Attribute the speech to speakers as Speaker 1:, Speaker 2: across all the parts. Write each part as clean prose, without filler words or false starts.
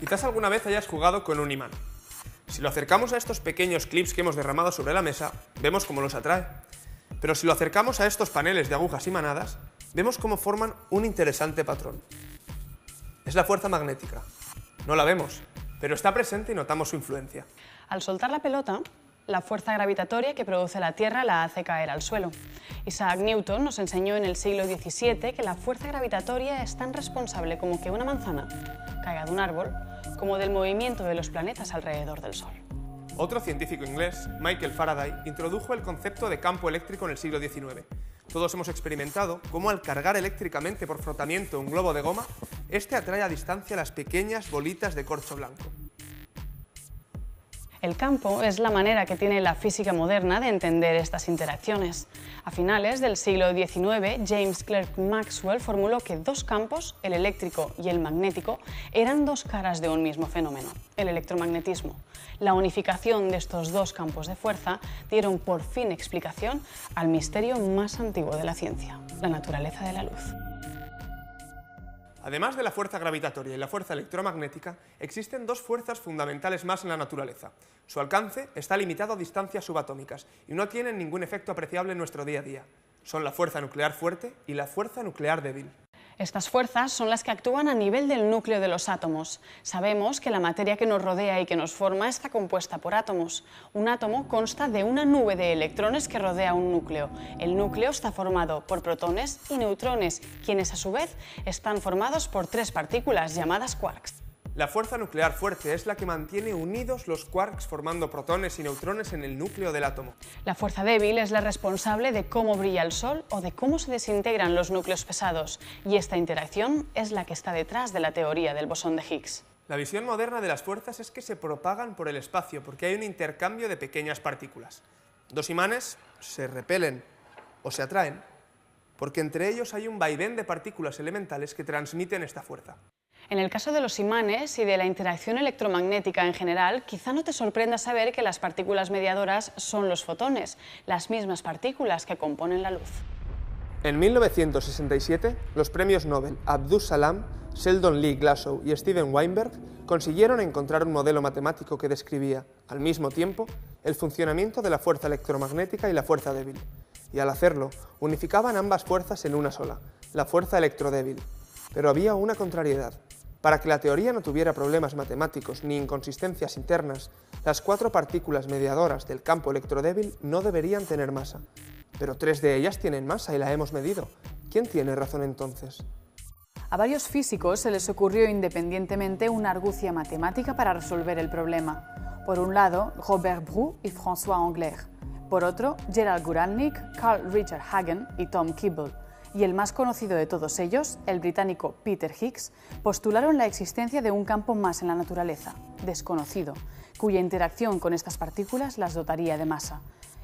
Speaker 1: Quizás alguna vez hayas jugado con un imán. Si lo acercamos a estos pequeños clips que hemos derramado sobre la mesa, vemos cómo los atrae. Pero si lo acercamos a estos paneles de agujas imanadas, vemos cómo forman un interesante patrón. Es la fuerza magnética. No la vemos, pero está presente y notamos su influencia.
Speaker 2: Al soltar la pelota, la fuerza gravitatoria que produce la Tierra la hace caer al suelo. Isaac Newton nos enseñó en el siglo XVII que la fuerza gravitatoria es tan responsable como que una manzana caiga de un árbol, como del movimiento de los planetas alrededor del Sol.
Speaker 1: Otro científico inglés, Michael Faraday, introdujo el concepto de campo eléctrico en el siglo XIX. Todos hemos experimentado cómo al cargar eléctricamente por frotamiento un globo de goma, este atrae a distancia las pequeñas bolitas de corcho blanco.
Speaker 2: El campo es la manera que tiene la física moderna de entender estas interacciones. A finales del siglo XIX, James Clerk Maxwell formuló que dos campos, el eléctrico y el magnético, eran dos caras de un mismo fenómeno, el electromagnetismo. La unificación de estos dos campos de fuerza dieron por fin explicación al misterio más antiguo de la ciencia, la naturaleza de la luz.
Speaker 1: Además de la fuerza gravitatoria y la fuerza electromagnética, existen dos fuerzas fundamentales más en la naturaleza. Su alcance está limitado a distancias subatómicas y no tienen ningún efecto apreciable en nuestro día a día. Son la fuerza nuclear fuerte y la fuerza nuclear débil.
Speaker 2: Estas fuerzas son las que actúan a nivel del núcleo de los átomos. Sabemos que la materia que nos rodea y que nos forma está compuesta por átomos. Un átomo consta de una nube de electrones que rodea un núcleo. El núcleo está formado por protones y neutrones, quienes a su vez están formados por tres partículas llamadas quarks.
Speaker 1: La fuerza nuclear fuerte es la que mantiene unidos los quarks formando protones y neutrones en el núcleo del átomo.
Speaker 2: La fuerza débil es la responsable de cómo brilla el Sol o de cómo se desintegran los núcleos pesados, y esta interacción es la que está detrás de la teoría del bosón de Higgs.
Speaker 1: La visión moderna de las fuerzas es que se propagan por el espacio porque hay un intercambio de pequeñas partículas. Dos imanes se repelen o se atraen porque entre ellos hay un vaivén de partículas elementales que transmiten esta fuerza.
Speaker 2: En el caso de los imanes y de la interacción electromagnética en general, quizá no te sorprenda saber que las partículas mediadoras son los fotones, las mismas partículas que componen la luz.
Speaker 1: En 1967, los premios Nobel Abdus Salam, Sheldon Lee Glashow y Steven Weinberg consiguieron encontrar un modelo matemático que describía, al mismo tiempo, el funcionamiento de la fuerza electromagnética y la fuerza débil. Y al hacerlo, unificaban ambas fuerzas en una sola, la fuerza electrodébil. Pero había una contrariedad. Para que la teoría no tuviera problemas matemáticos ni inconsistencias internas, las cuatro partículas mediadoras del campo electrodébil no deberían tener masa. Pero tres de ellas tienen masa y la hemos medido. ¿Quién tiene razón entonces?
Speaker 3: A varios físicos se les ocurrió independientemente una argucia matemática para resolver el problema. Por un lado, Robert Bru y François Englert. Por otro, Gerald Guralnick, Carl Richard Hagen y Tom Kibble. Y el más conocido de todos ellos, el británico Peter Higgs, postularon la existencia de un campo más en la naturaleza, desconocido, cuya interacción con estas partículas las dotaría de masa.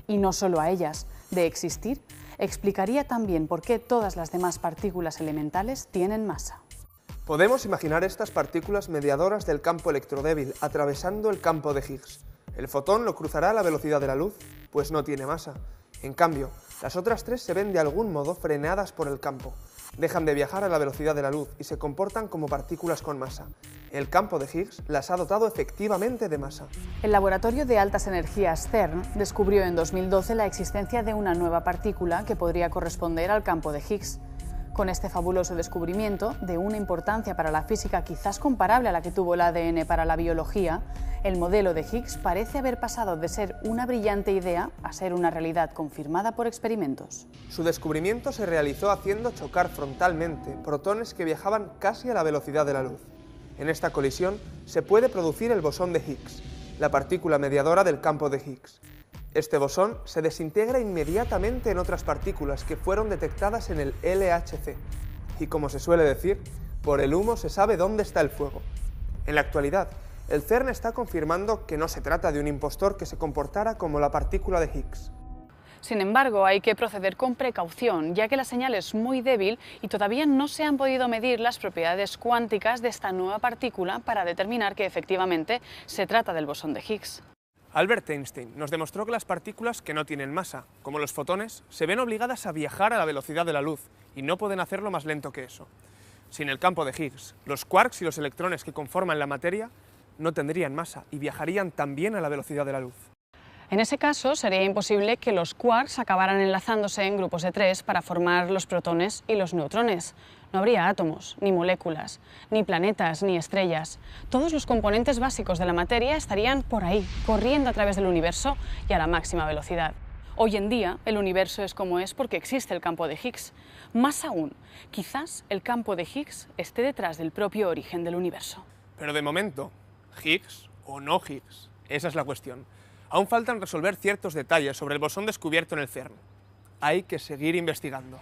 Speaker 3: Y no solo a ellas, de existir, explicaría también por qué todas las demás partículas elementales tienen masa.
Speaker 1: Podemos imaginar estas partículas mediadoras del campo electrodébil atravesando el campo de Higgs. El fotón lo cruzará a la velocidad de la luz, pues no tiene masa. En cambio, las otras tres se ven de algún modo frenadas por el campo. Dejan de viajar a la velocidad de la luz y se comportan como partículas con masa. El campo de Higgs las ha dotado efectivamente de masa.
Speaker 3: El Laboratorio de Altas Energías CERN descubrió en 2012 la existencia de una nueva partícula que podría corresponder al campo de Higgs. Con este fabuloso descubrimiento, de una importancia para la física quizás comparable a la que tuvo el ADN para la biología, el modelo de Higgs parece haber pasado de ser una brillante idea a ser una realidad confirmada por experimentos.
Speaker 1: Su descubrimiento se realizó haciendo chocar frontalmente protones que viajaban casi a la velocidad de la luz. En esta colisión se puede producir el bosón de Higgs, la partícula mediadora del campo de Higgs. Este bosón se desintegra inmediatamente en otras partículas que fueron detectadas en el LHC. Y como se suele decir, por el humo se sabe dónde está el fuego. En la actualidad, el CERN está confirmando que no se trata de un impostor que se comportara como la partícula de Higgs.
Speaker 2: Sin embargo, hay que proceder con precaución, ya que la señal es muy débil y todavía no se han podido medir las propiedades cuánticas de esta nueva partícula para determinar que efectivamente se trata del bosón de Higgs.
Speaker 1: Albert Einstein nos demostró que las partículas que no tienen masa, como los fotones, se ven obligadas a viajar a la velocidad de la luz y no pueden hacerlo más lento que eso. Sin el campo de Higgs, los quarks y los electrones que conforman la materia no tendrían masa y viajarían también a la velocidad de la luz.
Speaker 2: En ese caso, sería imposible que los quarks acabaran enlazándose en grupos de 3 para formar los protones y los neutrones. No habría átomos, ni moléculas, ni planetas, ni estrellas. Todos los componentes básicos de la materia estarían por ahí, corriendo a través del universo y a la máxima velocidad. Hoy en día, el universo es como es porque existe el campo de Higgs. Más aún, quizás el campo de Higgs esté detrás del propio origen del universo.
Speaker 1: Pero de momento, ¿Higgs o no Higgs? Esa es la cuestión. Aún faltan resolver ciertos detalles sobre el bosón descubierto en el CERN. Hay que seguir investigando.